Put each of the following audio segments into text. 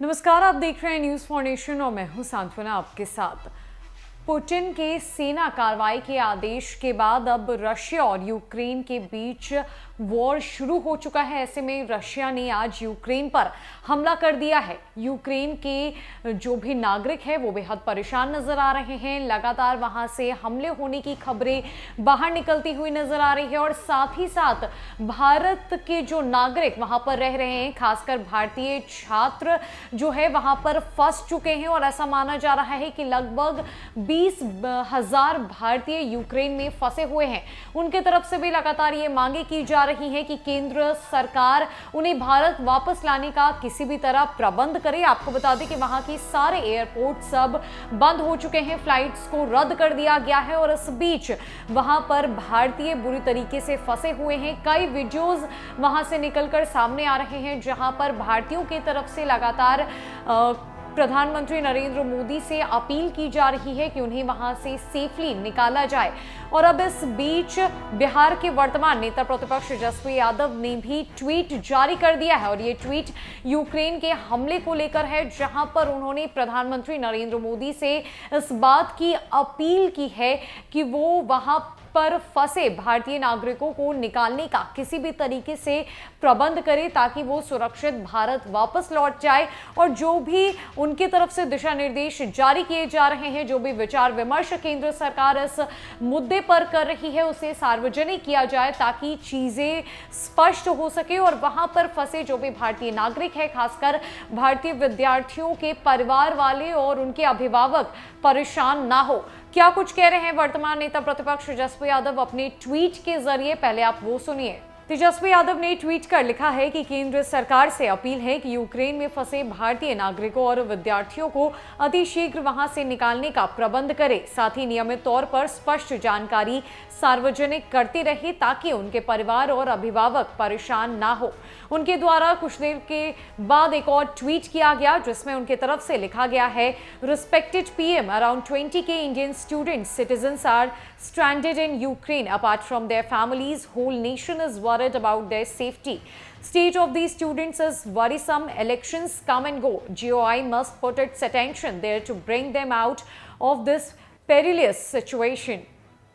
नमस्कार, आप देख रहे हैं न्यूज़ फॉर नेशन और मैं हूं सांत्वना आपके साथ। पुतिन के सेना कार्रवाई के आदेश के बाद अब रशिया और यूक्रेन के बीच वॉर शुरू हो चुका है। ऐसे में रशिया ने आज यूक्रेन पर हमला कर दिया है। यूक्रेन के जो भी नागरिक हैं वो बेहद परेशान नजर आ रहे हैं। लगातार वहां से हमले होने की खबरें बाहर निकलती हुई नजर आ रही है और साथ ही साथ भारत के जो नागरिक वहां पर रह रहे हैं, खासकर भारतीय छात्र जो है वहां पर फंस चुके हैं और ऐसा माना जा रहा है कि लगभग 20,000 भारतीय यूक्रेन में फंसे हुए हैं। उनके तरफ से भी लगातार ये मांगे की जा रही है कि केंद्र सरकार उन्हें भारत वापस लाने का किसी भी तरह प्रबंध करे। आपको बता दें कि वहां की सारे एयरपोर्ट सब बंद हो चुके हैं, फ्लाइट्स को रद्द कर दिया गया है और इस बीच वहां पर भारतीय बुरी तरीके से फंसे हुए हैं। कई वीडियोस वहां से निकलकर सामने आ रहे हैं जहां पर भारतीयों की तरफ से लगातार प्रधानमंत्री नरेंद्र मोदी से अपील की जा रही है कि उन्हें वहां से सेफली निकाला जाए। और अब इस बीच बिहार के वर्तमान नेता प्रतिपक्ष तेजस्वी यादव ने भी ट्वीट जारी कर दिया है और ये ट्वीट यूक्रेन के हमले को लेकर है, जहां पर उन्होंने प्रधानमंत्री नरेंद्र मोदी से इस बात की अपील की है कि वो वहां पर फंसे भारतीय नागरिकों को निकालने का किसी भी तरीके से प्रबंध करे ताकि वो सुरक्षित भारत वापस लौट जाए। और जो भी उनकी तरफ से दिशा निर्देश जारी किए जा रहे हैं, जो भी विचार विमर्श केंद्र सरकार इस मुद्दे पर कर रही है, उसे सार्वजनिक किया जाए ताकि चीजें स्पष्ट हो सके और वहां पर फंसे जो भी भारतीय नागरिक है, खासकर भारतीय विद्यार्थियों के परिवार वाले और उनके अभिभावक परेशान ना हो। क्या कुछ कह रहे हैं वर्तमान नेता प्रतिपक्ष तेजस्वी यादव अपने ट्वीट के जरिए, पहले आप वो सुनिए। तेजस्वी यादव ने ट्वीट कर लिखा है कि केंद्र सरकार से अपील है कि यूक्रेन में फंसे भारतीय नागरिकों और विद्यार्थियों को अतिशीघ्र वहां से निकालने का प्रबंध करे, साथ ही नियमित तौर पर स्पष्ट जानकारी सार्वजनिक करते रहे ताकि उनके परिवार और अभिभावक परेशान ना हो। उनके द्वारा कुछ देर के बाद एक और ट्वीट किया गया जिसमें उनके तरफ से लिखा गया है, respected PM, around 20K Indian students citizens are stranded in Ukraine. Apart from their families, whole nation is worried about their safety. State of these students is worrisome. Elections come and go. GOI must put its attention there to bring them out of this perilous situation.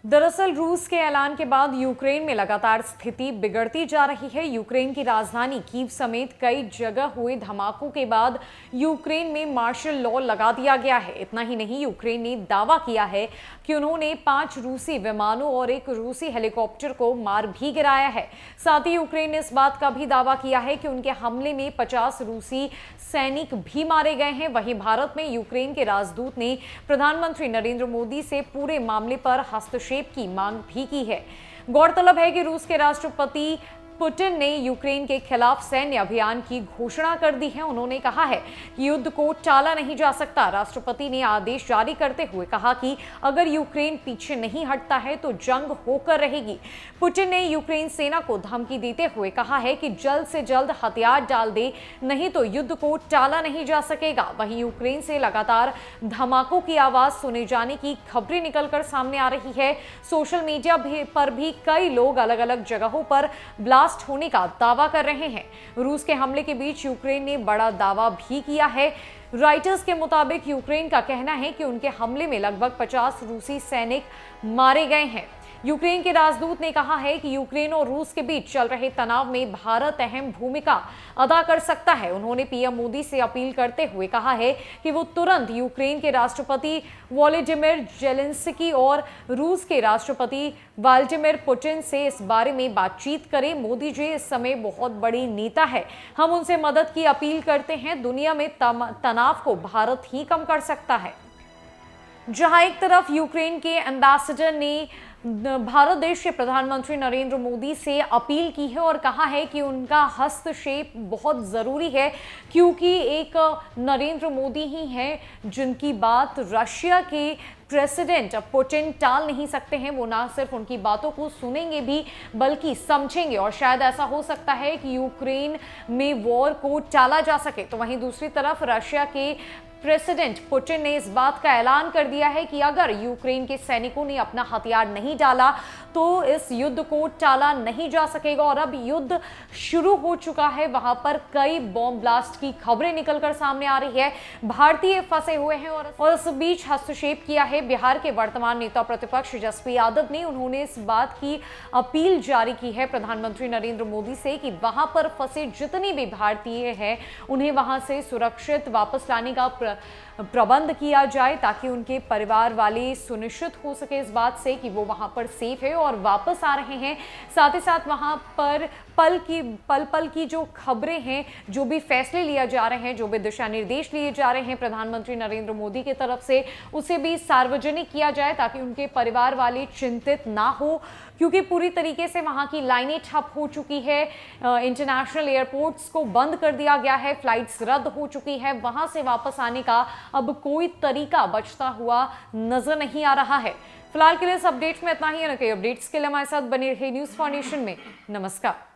दरअसल रूस के ऐलान के बाद Ukraine में लगातार स्थिति बिगड़ती जा रही है। यूक्रेन की राजधानी कीव समेत कई जगह हुए धमाकों के बाद यूक्रेन में मार्शल लॉ लगा दिया गया है। इतना ही नहीं, यूक्रेन ने दावा किया है कि उन्होंने 5 रूसी विमानों और 1 रूसी हेलीकॉप्टर को मार भी गिराया है। साथ ही यूक्रेन ने इस बात का भी दावा किया है कि उनके हमले में 50 रूसी सैनिक भी मारे गए हैं। वहीं भारत में यूक्रेन के राजदूत ने प्रधानमंत्री नरेंद्र मोदी से पूरे मामले पर हस्तक्षेप की मांग भी की है। गौरतलब है कि रूस के राष्ट्रपति पुतिन ने यूक्रेन के खिलाफ सैन्य अभियान की घोषणा कर दी है। उन्होंने कहा है कि युद्ध को टाला नहीं जा सकता। राष्ट्रपति ने आदेश जारी करते हुए कहा कि अगर यूक्रेन पीछे नहीं हटता है तो जंग होकर रहेगी। पुतिन ने यूक्रेन सेना को धमकी देते हुए कहा है कि जल्द से जल्द हथियार डाल दे, नहीं तो युद्ध को टाला नहीं जा सकेगा। वहीं यूक्रेन से लगातार धमाकों की आवाज सुने जाने की खबरें निकलकर सामने आ रही है। सोशल मीडिया पर भी कई लोग अलग अलग जगहों पर ब्लास्ट होने का दावा कर रहे हैं। रूस के हमले के बीच यूक्रेन ने बड़ा दावा भी किया है। रॉयटर्स के मुताबिक यूक्रेन का कहना है कि उनके हमले में लगभग 50 रूसी सैनिक मारे गए हैं। यूक्रेन के राजदूत ने कहा है कि यूक्रेन और रूस के बीच चल रहे तनाव में भारत अहम भूमिका अदा कर सकता है। उन्होंने पीएम मोदी से अपील करते हुए कहा है कि वो तुरंत यूक्रेन के राष्ट्रपति वोलोदिमीर जेलेंस्की और रूस के राष्ट्रपति व्लादिमीर पुतिन से इस बारे में बातचीत करें। मोदी जी इस समय बहुत बड़ी नेता है, हम उनसे मदद की अपील करते हैं। दुनिया में तनाव को भारत ही कम कर सकता है। जहां एक तरफ यूक्रेन के एम्बेसडर ने भारत देश के प्रधानमंत्री नरेंद्र मोदी से अपील की है और कहा है कि उनका हस्तक्षेप बहुत ज़रूरी है, क्योंकि एक नरेंद्र मोदी ही हैं जिनकी बात रशिया के प्रेसिडेंट पुतिन टाल नहीं सकते हैं। वो ना सिर्फ उनकी बातों को सुनेंगे भी बल्कि समझेंगे और शायद ऐसा हो सकता है कि यूक्रेन में वॉर को टाला जा सके। तो वहीं दूसरी तरफ रशिया के प्रेसिडेंट पुतिन ने इस बात का ऐलान कर दिया है कि अगर यूक्रेन के सैनिकों ने अपना हथियार नहीं डाला तो इस युद्ध को टाला नहीं जा सकेगा और अब युद्ध शुरू हो चुका है। वहां पर कई बॉम्ब ब्लास्ट की खबरें निकलकर सामने आ रही है, भारतीय फंसे हुए हैं और इस बीच हस्तक्षेप किया है बिहार के वर्तमान नेता प्रतिपक्ष तेजस्वी यादव ने। उन्होंने इस बात की अपील जारी की है प्रधानमंत्री नरेंद्र मोदी से कि वहां पर फंसे जितने भी भारतीय हैं उन्हें वहां से सुरक्षित वापस लाने का प्रबंध किया जाए ताकि उनके परिवार वाले सुनिश्चित हो सके इस बात से कि वो वहां पर सेफ है और वापस आ रहे हैं। साथ ही साथ वहां पर पल पल की जो खबरें हैं, जो भी फैसले लिए जा रहे हैं, जो भी दिशा निर्देश लिए जा रहे हैं प्रधानमंत्री नरेंद्र मोदी की तरफ से, उसे भी सार्वजनिक किया जाए ताकि उनके परिवार वाले चिंतित ना हो, क्योंकि पूरी तरीके से वहां की लाइनें ठप हो चुकी है। इंटरनेशनल एयरपोर्ट्स को बंद कर दिया गया है, फ्लाइट्स रद्द हो चुकी है, वहां से वापस आने का अब कोई तरीका बचता हुआ नजर नहीं आ रहा है। फिलहाल के लिए इस अपडेट में इतना ही है। कई अपडेट्स के लिए हमारे साथ बने रहिए न्यूज़ फॉर नेशन में। नमस्कार।